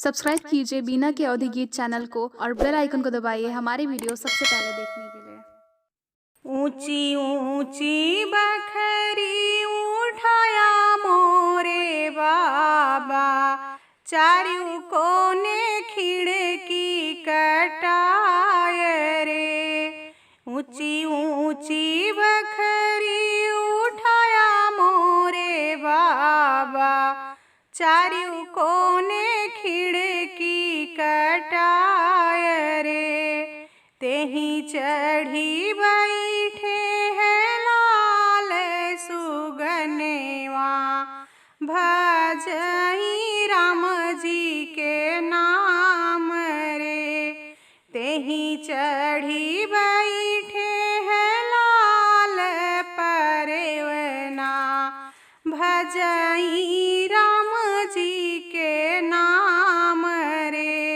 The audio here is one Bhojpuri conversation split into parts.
सब्सक्राइब कीजिए बीना के अवधि गीत चैनल को और बेल आइकन को दबाइए हमारी वीडियो सबसे पहले देखने के लिए। ऊंची ऊंची बखरी उठाया मोरे बाबा, चारू कोने खिड़की कटाय रे। ऊंची ऊंची बखरी उठाया मोरे बाबा, चारू कोने खिड़की कटाय रे। तेही चढ़ी बैठे हैं लाल सुगनेवा, भजई राम जी के नाम रे। तेही चढ़ी बैठे हैं लाल परवना, भजई राम जी के नाम रे।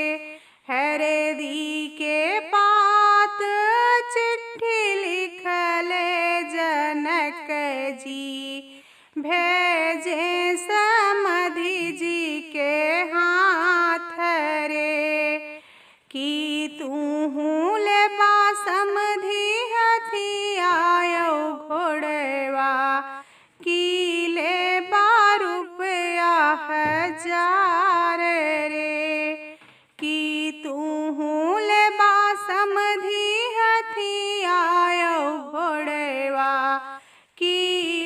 हरदी के पात चिट्ठी लिखले जनक जी, भेजे समधि जी के हाथ रे। कि तू लेबा समधि हथी आयो घोड़वा, कि लेबा रुपया 1000 रे। कि तू लेबा समधि हथी आयो घोड़वा, कि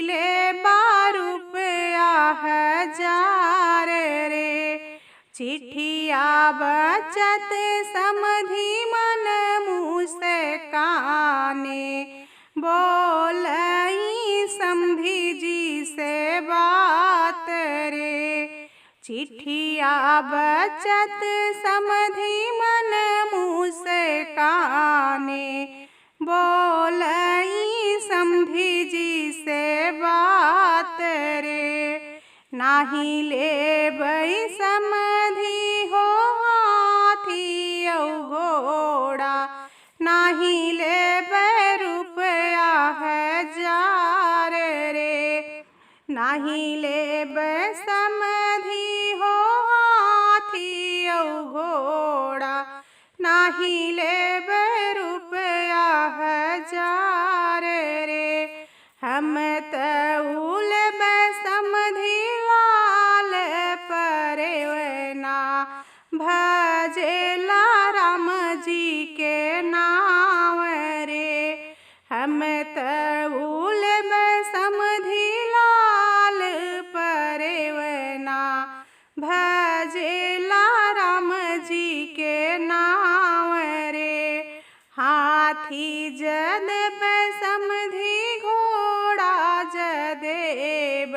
लेबा रुपया 1000 रे। चिट्ठिया बचत समधि मन मुस्काने, बोलई समधि जी से बात रे। चिट्ठिया बचत समधि मन मुस्काने, बोलई समधि जी से बात रे। नाही लेबै समधि हो हाथी औ घोड़ा, नाही लेबै रुपया 1000 रे। नाही लेबै समधि हो हाथी औ घोड़ा, नाही लेबै रुपया 1000 रे। हम तऊ लेबै समधि लाल परवना, भजेला राम जी के नाम रे। हम तऊ लेबै समधि लाल परवना, भजेला राम जी के नाम रे। हाथी जदेब समधि घोड़ा जदेब,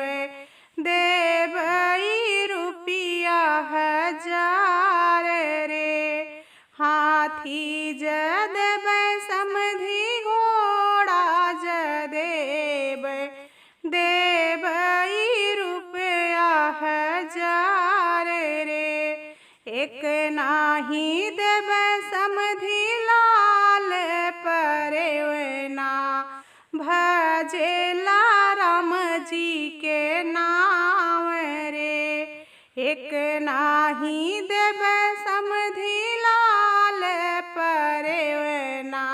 देबई रुपया 1000 रे। हाथी जदेब समधि घोड़ा जदेब, देबई रुपया 1000 रे। एक नाही देब समधि लाल परवना, भजेला राम जी के नाम रे। एक नाही देब समधि लाल परवना,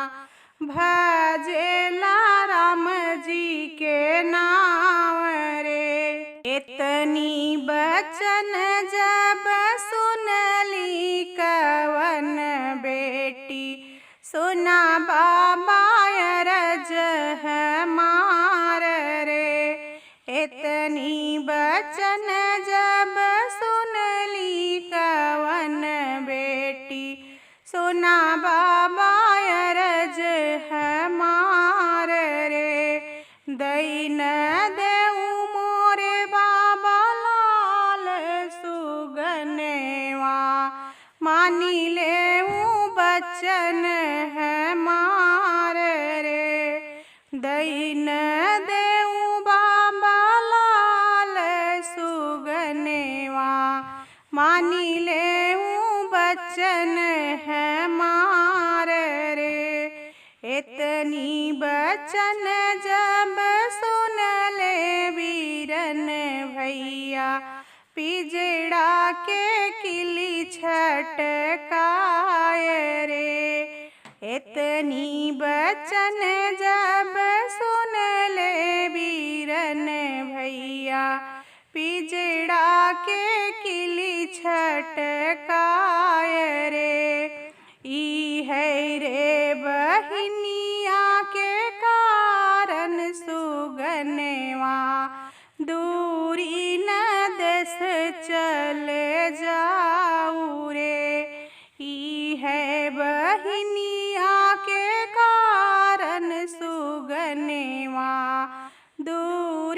भजेला राम जी के नाम रे। इतनी बचन जब सुनली कवन बेटी, सुना बाबा अरज हमार रे। इतनी बचन जब सुनली कवन बेटी, सुना बाबा अरज हमार रे। दैन देऊ मोरे बाबा लाल सुगनेवा, मानी लेऊ बचन हमार रे। दैन देऊ बाबा लाल सुगनेवा, मानी लेऊ बचन हमार रे। इतनी बचन जब सुनले वीरन भैया, पिजड़ा के किली छटकाय रे। इतनी बचन जब सुन ले वीरन भैया, पिजड़ा के किली छटकाय रे। ई है रे बहिनिया के कारण सुगनवा, दूरी न देश चले जाऊ रे। ई है बहिनिया के कारण सुगनवा, दूरी